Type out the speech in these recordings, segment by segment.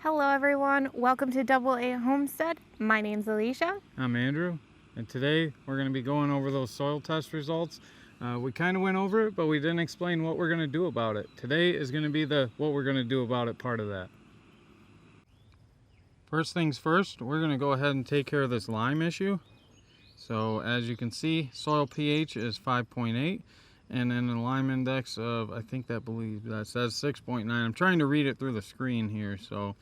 Hello everyone, welcome to Double A Homestead. My name's Alicia. I'm Andrew, and today we're going to be going over those soil test results. We kind of went over it, but we didn't explain what we're going to do about it. Today is going to be the what we're going to do about it part of that. First things first, we're going to go ahead and take care of this lime issue. So as you can see, soil pH is 5.8 and then a lime index of, I think that says 6.9. I'm trying to read it through the screen here, so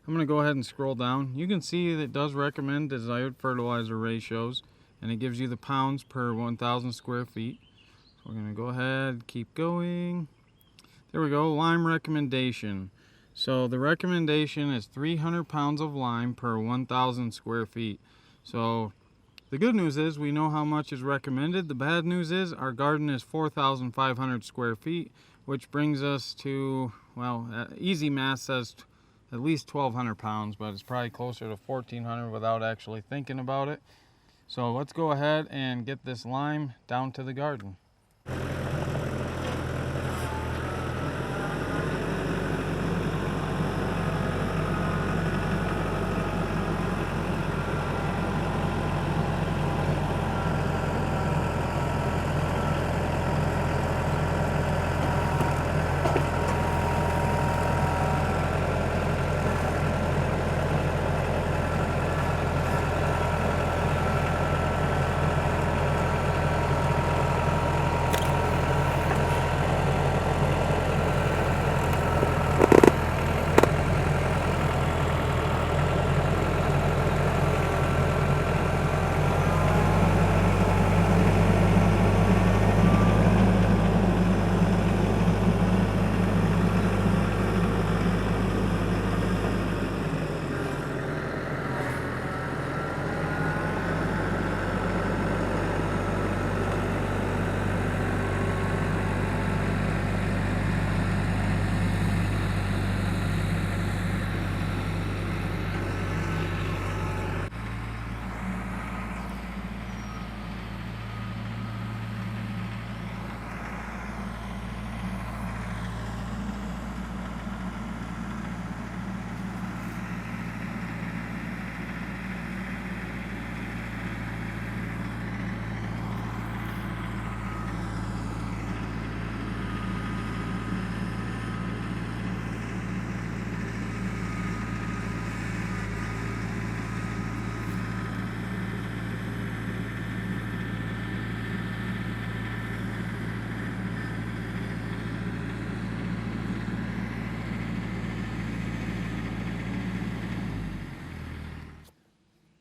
I'm going to go ahead and scroll down. You can see that it does recommend desired fertilizer ratios, and it gives you the pounds per 1,000 square feet. So we're going to go ahead, keep going. There we go, lime recommendation. So the recommendation is 300 pounds of lime per 1,000 square feet. So the good news is we know how much is recommended. The bad news is our garden is 4,500 square feet, which brings us to, well, easy math says at least 1,200 pounds, but it's probably closer to 1,400 without actually thinking about it. So let's go ahead and get this lime down to the garden.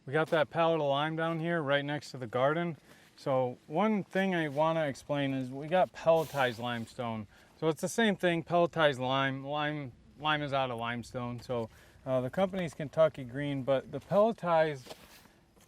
We got that pallet of lime down here right next to the garden. So one thing I want to explain is we got pelletized limestone. So it's the same thing, pelletized lime. Lime is out of limestone. So the company's Kentucky Green, but the pelletized,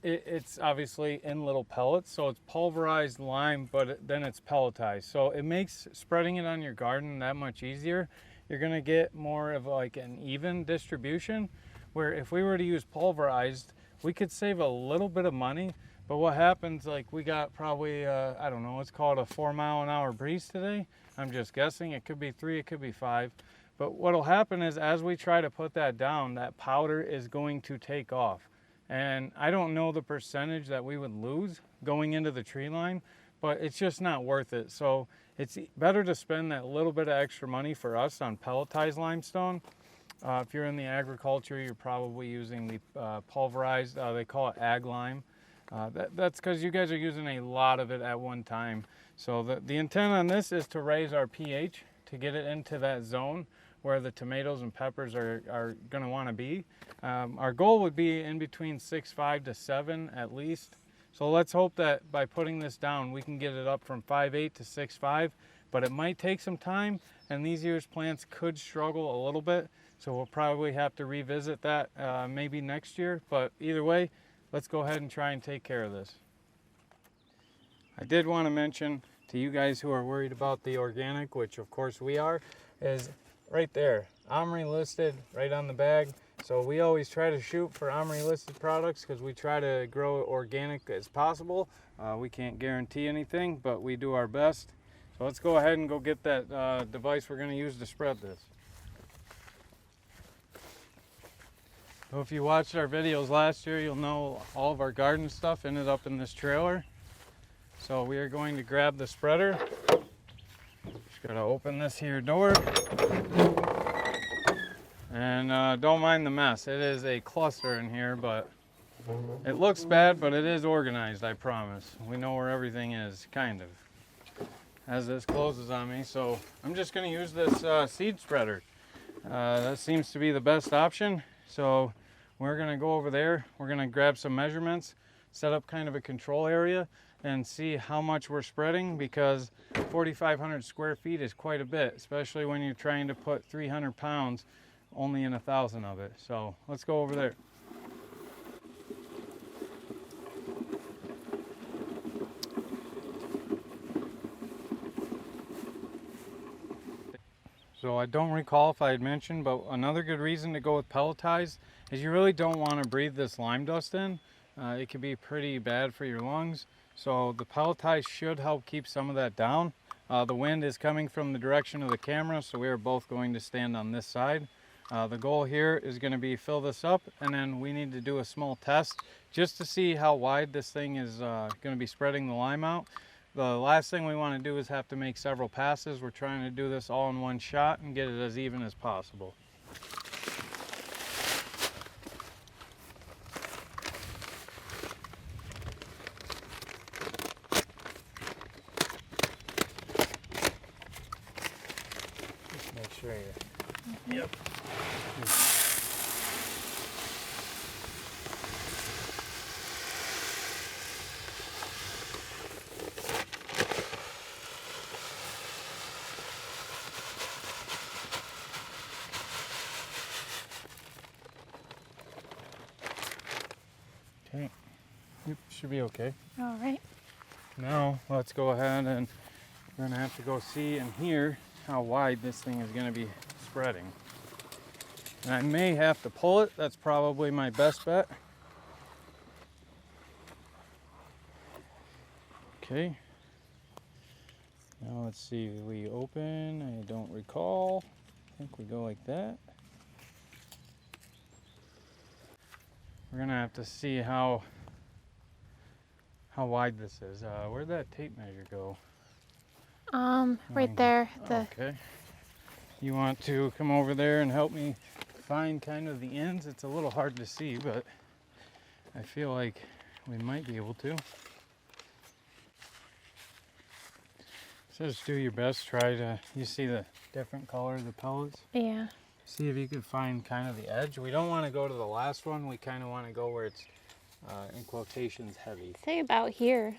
it's obviously in little pellets. So it's pulverized lime, but then it's pelletized. So it makes spreading it on your garden that much easier. You're gonna get more of like an even distribution, where if we were to use pulverized, we could save a little bit of money, but what happens, like we got probably, I don't know, let's call it a 4-mile-an-hour breeze today. I'm just guessing, it could be 3, it could be 5. But what'll happen is as we try to put that down, that powder is going to take off. And I don't know the percentage that we would lose going into the tree line, but it's just not worth it. So it's better to spend that little bit of extra money for us on pelletized limestone. If you're in the agriculture, you're probably using the pulverized, they call it ag lime. That's because you guys are using a lot of it at one time. So the intent on this is to raise our pH, to get it into that zone where the tomatoes and peppers are going to want to be. Our goal would be in between 6.5 to 7 at least. So let's hope that by putting this down, we can get it up from 5.8 to 6.5. But it might take some time, and these year's plants could struggle a little bit. So we'll probably have to revisit that maybe next year. But either way, let's go ahead and try and take care of this. I did want to mention to you guys who are worried about the organic, which of course we are, is right there. OMRI listed right on the bag. So we always try to shoot for OMRI listed products because we try to grow organic as possible. We can't guarantee anything, but we do our best. So let's go ahead and go get that device we're going to use to spread this. So if you watched our videos last year, you'll know all of our garden stuff ended up in this trailer. So we are going to grab the spreader. Just gotta open this here door. And don't mind the mess. It is a cluster in here, but it looks bad, but it is organized, I promise. We know where everything is, kind of, as this closes on me. So I'm just gonna use this seed spreader. That seems to be the best option. So we're gonna go over there. We're gonna grab some measurements, set up kind of a control area, and see how much we're spreading, because 4,500 square feet is quite a bit, especially when you're trying to put 300 pounds only in 1,000 of it. So let's go over there. So I don't recall if I had mentioned, but another good reason to go with Pelletized is you really don't want to breathe this lime dust in. It can be pretty bad for your lungs. So the Pelletized should help keep some of that down. The wind is coming from the direction of the camera, so we are both going to stand on this side. The goal here is going to be fill this up, and then we need to do a small test just to see how wide this thing is going to be spreading the lime out. The last thing we want to do is have to make several passes. We're trying to do this all in one shot and get it as even as possible. Just make sure you... Yep. Okay, yep, should be okay. All right. Now let's go ahead, and we're gonna have to go see and hear how wide this thing is gonna be spreading. And I may have to pull it. That's probably my best bet. Okay. Now let's see, we open, I don't recall. I think we go like that. We're gonna have to see how wide this is. Where'd that tape measure go? Right there. Okay. You want to come over there and help me find kind of the ends? It's a little hard to see, but I feel like we might be able to. So just do your best. Try to, you see the different color of the pellets? Yeah. See if you can find kind of the edge. We don't want to go to the last one. We kind of want to go where it's, in quotations, heavy. Say about here.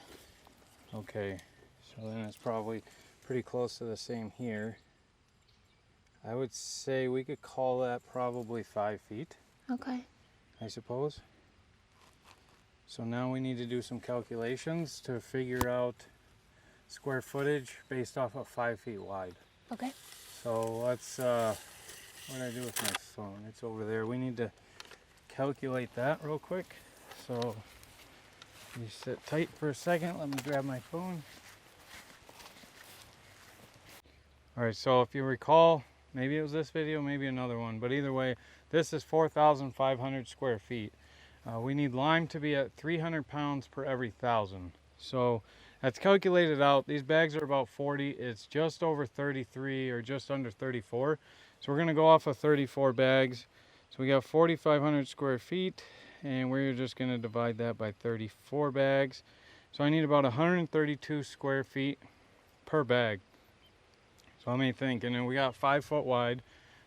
Okay, so then it's probably pretty close to the same here. I would say we could call that probably 5 feet. Okay. I suppose. So now we need to do some calculations to figure out square footage based off of 5 feet wide. Okay. So let's, what did I do with my phone? It's over there. We need to calculate that real quick. So you sit tight for a second. Let me grab my phone. All right, so if you recall, maybe it was this video, maybe another one, but either way, this is 4,500 square feet. We need lime to be at 300 pounds per every 1,000. So that's calculated out. These bags are about 40. It's just over 33 or just under 34. So we're gonna go off of 34 bags. So we got 4,500 square feet, and we're just gonna divide that by 34 bags. So I need about 132 square feet per bag. So let me think, and then we got 5 foot wide.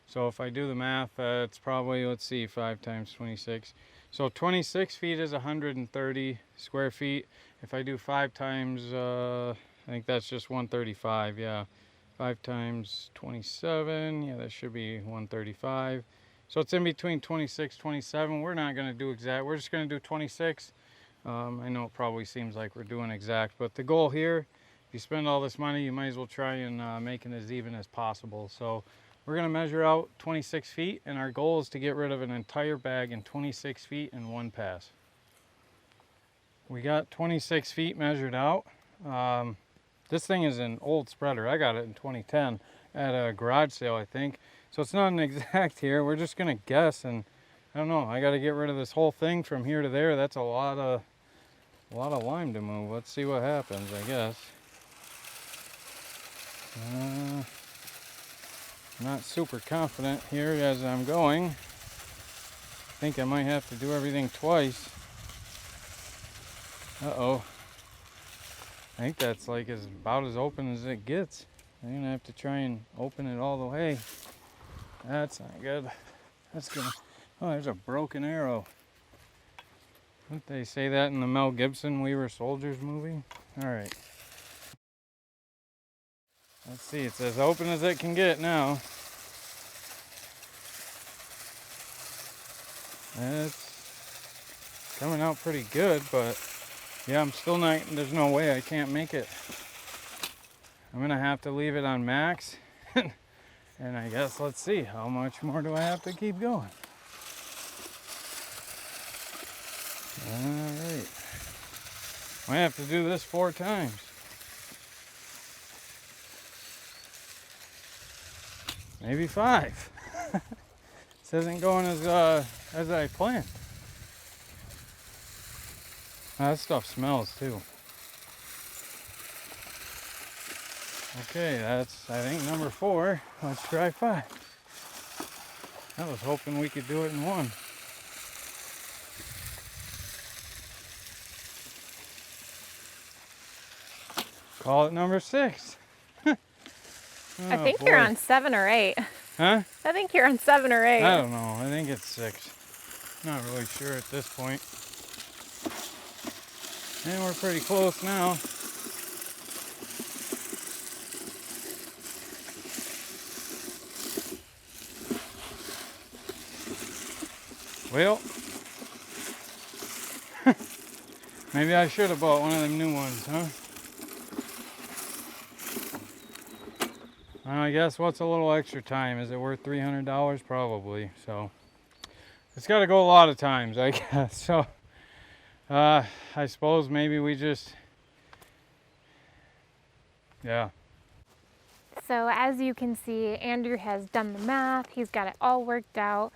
So if I do the math, it's probably, let's see, 5 times 26. So 26 feet is 130 square feet. If I do 5 times, I think that's just 135, yeah. 5 times 27, yeah, that should be 135. So it's in between 26, 27. We're not gonna do exact, we're just gonna do 26. I know it probably seems like we're doing exact, but the goal here, if you spend all this money, you might as well try and make it as even as possible. So we're gonna measure out 26 feet, and our goal is to get rid of an entire bag in 26 feet in one pass. We got 26 feet measured out. This thing is an old spreader. I got it in 2010 at a garage sale, I think. So it's not an exact here. We're just gonna guess and I don't know. I got to get rid of this whole thing from here to there. That's a lot of lime to move. Let's see what happens, I guess. Not super confident here as I'm going. I think I might have to do everything twice. Uh-oh. I think that's like about as open as it gets. I'm gonna have to try and open it all the way. That's not good. That's gonna, oh, there's a broken arrow. Didn't they say that in the Mel Gibson We Were Soldiers movie? All right. Let's see, it's as open as it can get now. It's coming out pretty good, but yeah, I'm still not, there's no way I can't make it. I'm gonna have to leave it on max. And I guess let's see, how much more do I have to keep going? All right. I have to do this 4 times. Maybe 5. This isn't going as I planned. That stuff smells too. Okay, that's, I think, number 4. Let's try 5. I was hoping we could do it in 1. Call it number 6. I think you're on 7 or 8. Huh? I think you're on 7 or 8. I don't know. I think it's 6. Not really sure at this point. And we're pretty close now. Well, maybe I should have bought one of them new ones, huh? I guess what's a little extra time? Is it worth $300? Probably. So it's got to go a lot of times, I guess. So I suppose maybe we just, yeah. So as you can see, Andrew has done the math. He's got it all worked out.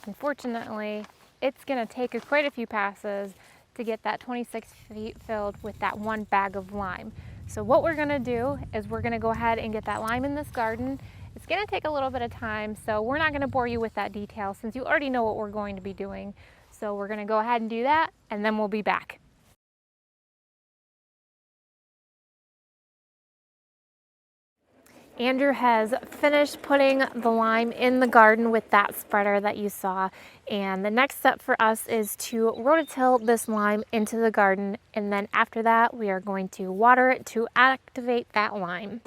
Unfortunately, it's going to take quite a few passes to get that 26 feet filled with that 1 bag of lime. So what we're going to do is we're going to go ahead and get that lime in this garden. It's going to take a little bit of time, so we're not going to bore you with that detail since you already know what we're going to be doing. So we're going to go ahead and do that, and then we'll be back. Andrew has finished putting the lime in the garden with that spreader that you saw. And the next step for us is to rototill this lime into the garden. And then after that, we are going to water it to activate that lime.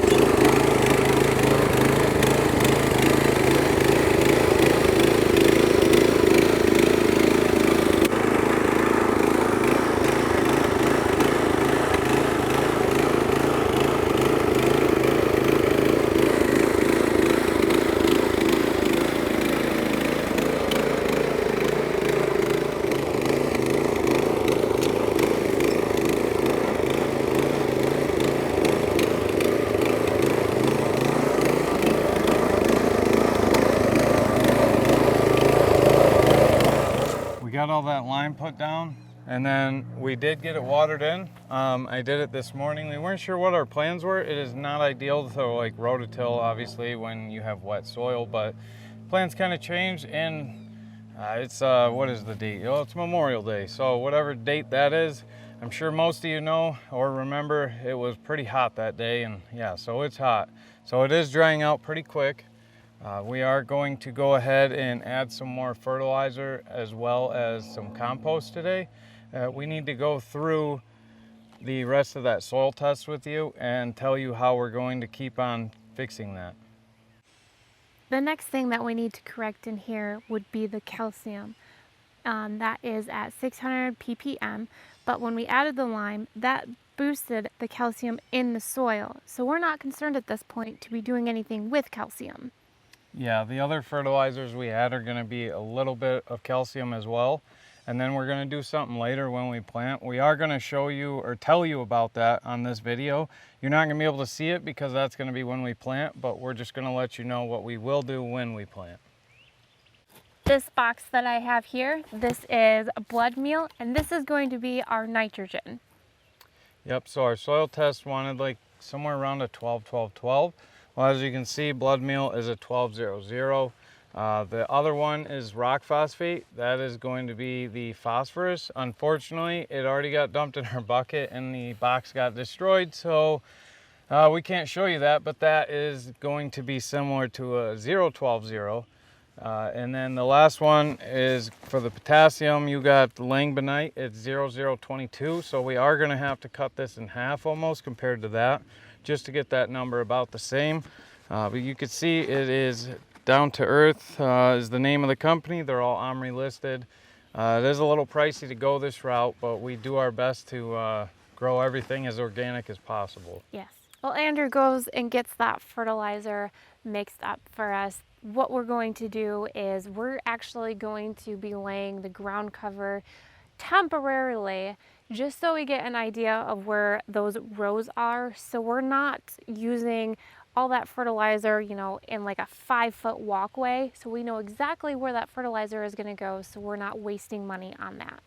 Got all that lime put down, and then we did get it watered in. I did it this morning. We weren't sure what our plans were. It is not ideal to like rototill obviously when you have wet soil, but plans kind of changed, and it's what is the date? Oh, it's Memorial Day, so whatever date that is, I'm sure most of you know or remember it was pretty hot that day, and yeah, so it's hot, so it is drying out pretty quick. We are going to go ahead and add some more fertilizer as well as some compost today. We need to go through the rest of that soil test with you and tell you how we're going to keep on fixing that. The next thing that we need to correct in here would be the calcium. That is at 600 ppm, but when we added the lime, that boosted the calcium in the soil. So we're not concerned at this point to be doing anything with calcium. Yeah, the other fertilizers we add are going to be a little bit of calcium as well. And then we're going to do something later when we plant. We are going to show you or tell you about that on this video. You're not going to be able to see it because that's going to be when we plant, but we're just going to let you know what we will do when we plant. this box that I have here, this is blood meal, and this is going to be our nitrogen. Yep, so our soil test wanted like somewhere around a 12, 12, 12. Well, as you can see, blood meal is a 1200. The other one is rock phosphate. That is going to be the phosphorus. Unfortunately, it already got dumped in our bucket and the box got destroyed, so we can't show you that, but that is going to be similar to a 012. And then the last one is for the potassium. You got langbonite, it's 0022, so we are going to have to cut this in half almost compared to that, just to get that number about the same. But you can see it is Down to Earth is the name of the company. They're all OMRI listed. It is a little pricey to go this route, but we do our best to grow everything as organic as possible. Yes. Well, Andrew goes and gets that fertilizer mixed up for us. What we're going to do is we're actually going to be laying the ground cover temporarily, just so we get an idea of where those rows are. So we're not using all that fertilizer, you know, in like a 5-foot walkway. So we know exactly where that fertilizer is going to go, so we're not wasting money on that.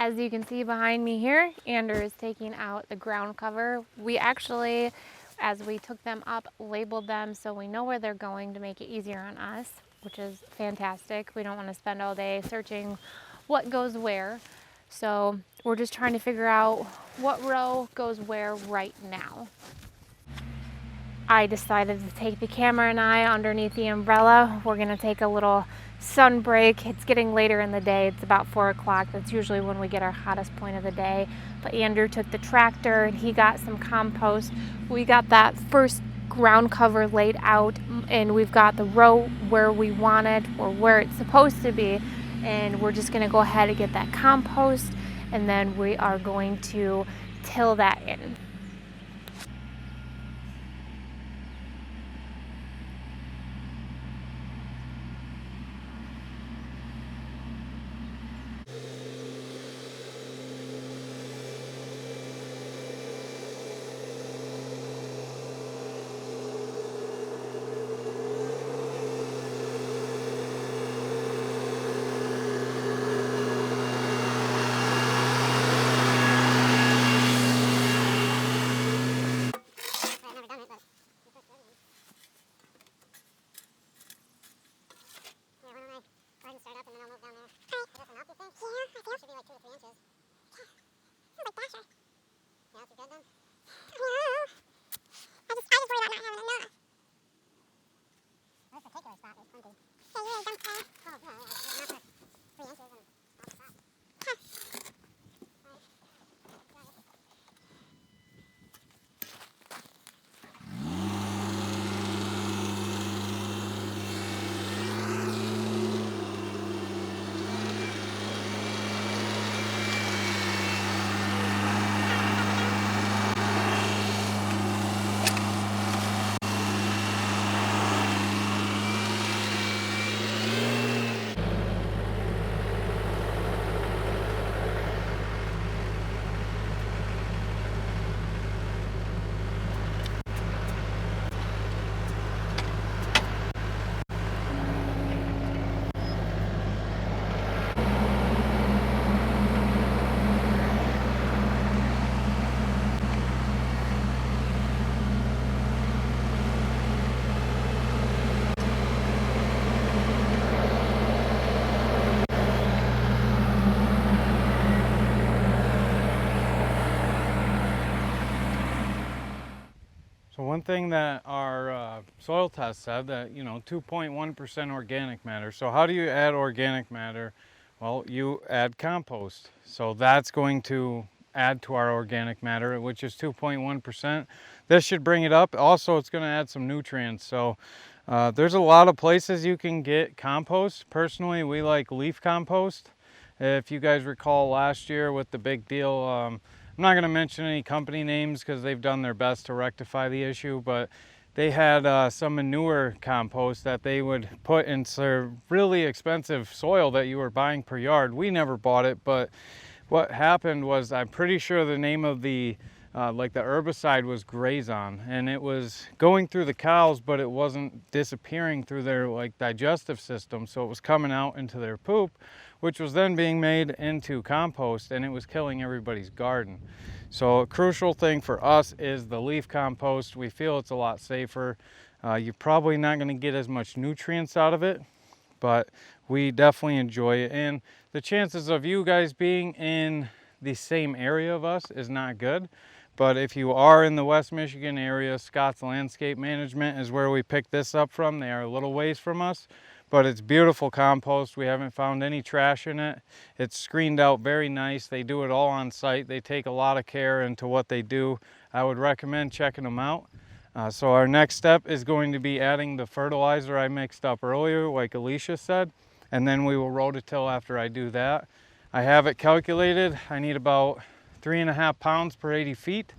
As you can see behind me here, Andrew is taking out the ground cover. We actually, as we took them up, labeled them so we know where they're going to make it easier on us, which is fantastic. We don't want to spend all day searching what goes where. So we're just trying to figure out what row goes where right now. I decided to take the camera and I underneath the umbrella. We're gonna take a little sun break. It's getting later in the day. It's about 4 o'clock. That's usually when we get our hottest point of the day. But Andrew took the tractor and he got some compost. We got that first ground cover laid out, and we've got the row where we want it, or where it's supposed to be. And we're just gonna go ahead and get that compost, and then we are going to till that in. So one thing that our soil test said that, 2.1% organic matter. So how do you add organic matter? Well, you add compost. So that's going to add to our organic matter, which is 2.1%. This should bring it up. Also, it's going to add some nutrients. So there's a lot of places you can get compost. Personally, we like leaf compost. If you guys recall last year with the big deal, I'm not going to mention any company names because they've done their best to rectify the issue, but they had some manure compost that they would put into really expensive soil that you were buying per yard. We never bought it, but what happened was, I'm pretty sure the name of the like the herbicide was Grazon, and it was going through the cows, but it wasn't disappearing through their like digestive system. So it was coming out into their poop, which was then being made into compost, and it was killing everybody's garden. So a crucial thing for us is the leaf compost. We feel it's a lot safer. You're probably not going to get as much nutrients out of it, but we definitely enjoy it. And the chances of you guys being in the same area of us is not good. But if you are in the West Michigan area, Scott's Landscape Management is where we picked this up from. They are a little ways from us, but it's beautiful compost. We haven't found any trash in it. It's screened out very nice. They do it all on site. They take a lot of care into what they do. I would recommend checking them out. So our next step is going to be adding the fertilizer I mixed up earlier, like Alicia said, and then we will rototill after I do that. I have it calculated. I need about 3.5 pounds per 80 feet.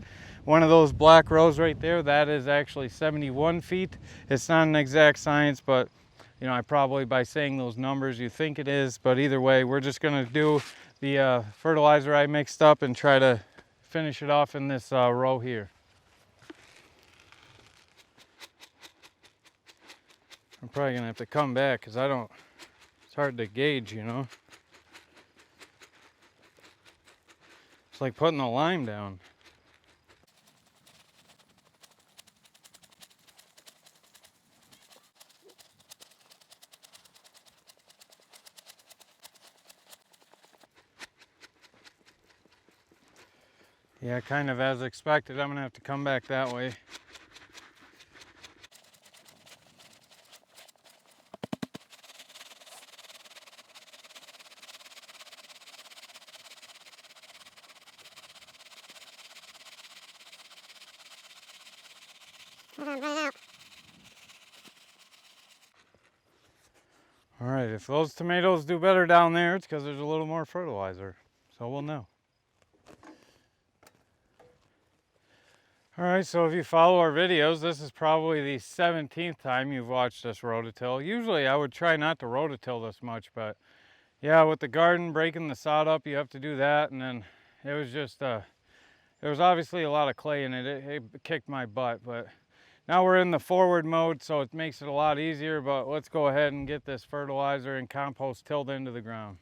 One of those black rows right there, that is actually 71 feet. It's not an exact science, but you know, I probably by saying those numbers you think it is, but either way, we're just gonna do the fertilizer I mixed up and try to finish it off in this row here. I'm probably gonna have to come back because it's hard to gauge, you know. It's like putting the lime down. Yeah, kind of as expected. I'm gonna have to come back that way. All right, if those tomatoes do better down there, it's because there's a little more fertilizer. So we'll know. All right, so if you follow our videos, this is probably the 17th time you've watched us rototill. Usually I would try not to rototill this much, but yeah, with the garden breaking the sod up, you have to do that. And then it was just, there was obviously a lot of clay in it. It kicked my butt, but now we're in the forward mode, so it makes it a lot easier. But let's go ahead and get this fertilizer and compost tilled into the ground.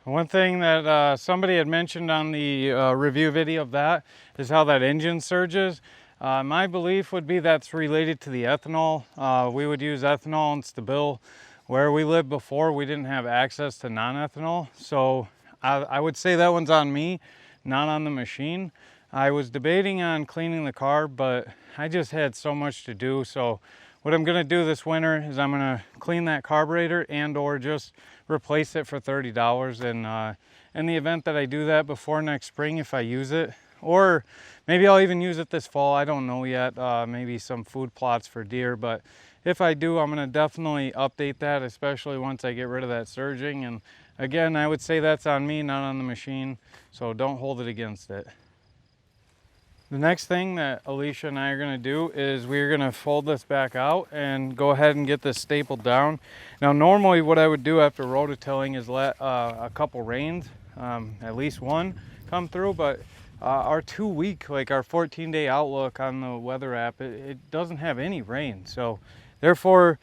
One thing that somebody had mentioned on the review video of that is how that engine surges. My belief would be that's related to the ethanol. We would use ethanol and Stabil. Where we lived before, we didn't have access to non-ethanol. So I would say that one's on me, not on the machine. I was debating on cleaning the car, but I just had so much to do. So what I'm gonna do this winter is I'm gonna clean that carburetor and or just replace it for $30. And in the event that I do that before next spring, if I use it, or maybe I'll even use it this fall, I don't know yet, maybe some food plots for deer. But if I do, I'm gonna definitely update that, especially once I get rid of that surging. And again, I would say that's on me, not on the machine, so don't hold it against it. The next thing that Alicia and I are going to do is we're going to fold this back out and go ahead and get this stapled down. Now normally what I would do after rototilling is let a couple rains, at least one, come through, but our 2-week, like our 14-day outlook on the weather app, it doesn't have any rain. So therefore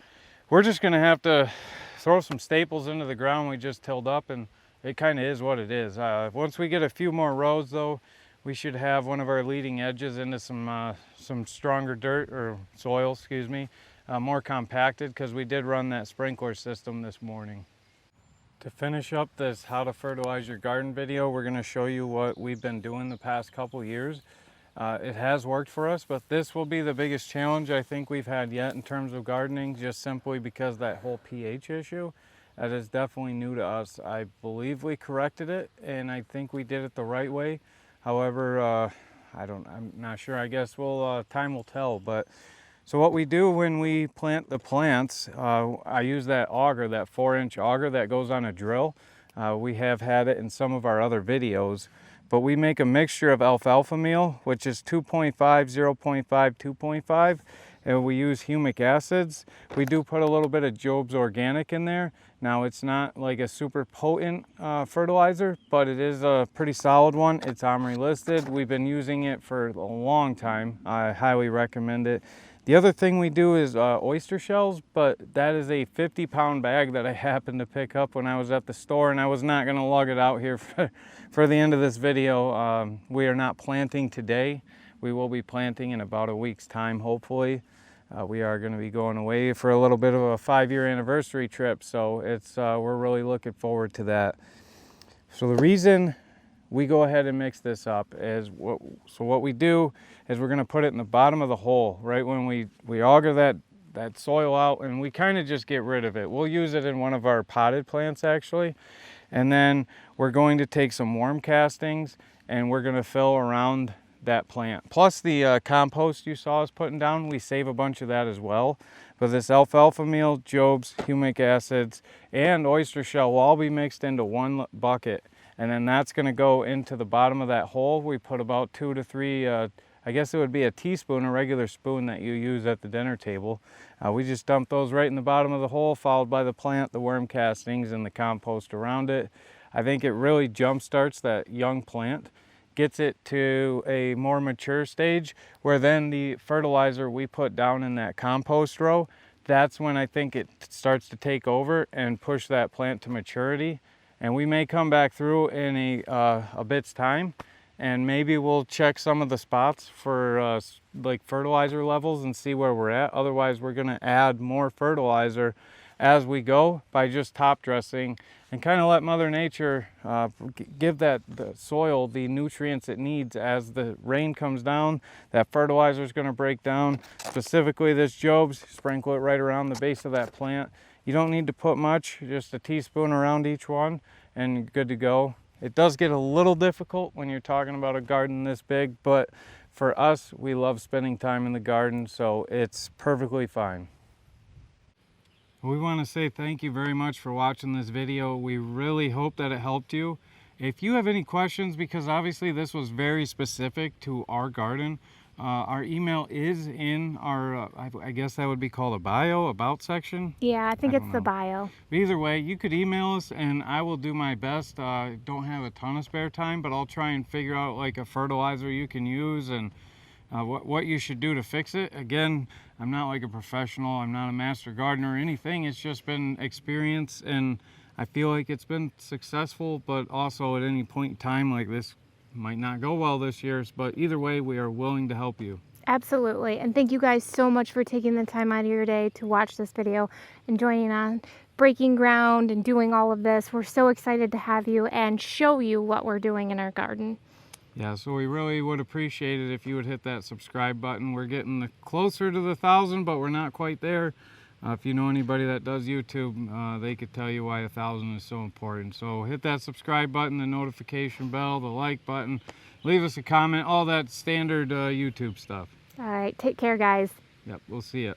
we're just going to have to throw some staples into the ground we just tilled up, and it kind of is what it is. Once we get a few more rows though, we should have one of our leading edges into some stronger dirt or soil, excuse me, more compacted, because we did run that sprinkler system this morning. To finish up this how to fertilize your garden video, we're going to show you what we've been doing the past couple years. It has worked for us, but this will be the biggest challenge I think we've had yet in terms of gardening, just simply because that whole pH issue. That is definitely new to us. I believe we corrected it, and I think we did it the right way. However, I'm not sure. I guess time will tell. But so what we do when we plant the plants, I use that auger, that 4-inch auger that goes on a drill. We have had it in some of our other videos, but we make a mixture of alfalfa meal, which is 2.5, 0.5, 2.5, and we use humic acids. We do put a little bit of Job's Organic in there. Now it's not like a super potent fertilizer, but it is a pretty solid one. It's OMRI listed. We've been using it for a long time. I highly recommend it. The other thing we do is oyster shells, but that is a 50-pound bag that I happened to pick up when I was at the store, and I was not going to lug it out here for the end of this video. We are not planting today. We will be planting in about a week's time, hopefully. We are going to be going away for a little bit of a 5-year anniversary trip, so we're really looking forward to that. So the reason we go ahead and mix this up is what we do is we're going to put it in the bottom of the hole right when we auger that soil out, and we kind of just get rid of it. We'll use it in one of our potted plants actually, and then we're going to take some worm castings and we're going to fill around that plant. Plus the compost you saw us putting down, we save a bunch of that as well. But this alfalfa meal, Job's, humic acids, and oyster shell will all be mixed into one bucket. And then that's going to go into the bottom of that hole. We put about 2 to 3, I guess it would be a teaspoon, a regular spoon that you use at the dinner table. We just dump those right in the bottom of the hole, followed by the plant, the worm castings, and the compost around it. I think it really jump starts that young plant, gets it to a more mature stage, where then the fertilizer we put down in that compost row, that's when I think it starts to take over and push that plant to maturity. And we may come back through in a bit's time, and maybe we'll check some of the spots for like fertilizer levels and see where we're at. Otherwise, we're going to add more fertilizer as we go by just top dressing and kind of let Mother Nature give the soil the nutrients it needs as the rain comes down. That fertilizer is going to break down. Specifically this Job's, sprinkle it right around the base of that plant. You don't need to put much, just a teaspoon around each one, and good to go. It does get a little difficult when you're talking about a garden this big, but for us, we love spending time in the garden, so it's perfectly fine. We want to say thank you very much for watching this video. We really hope that it helped you. If you have any questions, because obviously this was very specific to our garden, our email is in our, I guess that would be called a bio, about section. Yeah, I think it's the bio. But either way, you could email us and I will do my best. I don't have a ton of spare time, but I'll try and figure out like a fertilizer you can use and what you should do to fix it. Again, I'm not like a professional. I'm not a master gardener or anything. It's just been experience, and I feel like it's been successful, but also at any point in time like this might not go well this year, but either way, we are willing to help you. Absolutely. And thank you guys so much for taking the time out of your day to watch this video and joining on breaking ground and doing all of this. We're so excited to have you and show you what we're doing in our garden. Yeah, so we really would appreciate it if you would hit that subscribe button. We're getting closer to the 1,000, but we're not quite there. If you know anybody that does YouTube, they could tell you why 1,000 is so important. So hit that subscribe button, the notification bell, the like button, leave us a comment, all that standard YouTube stuff. All right, take care, guys. Yep, we'll see you.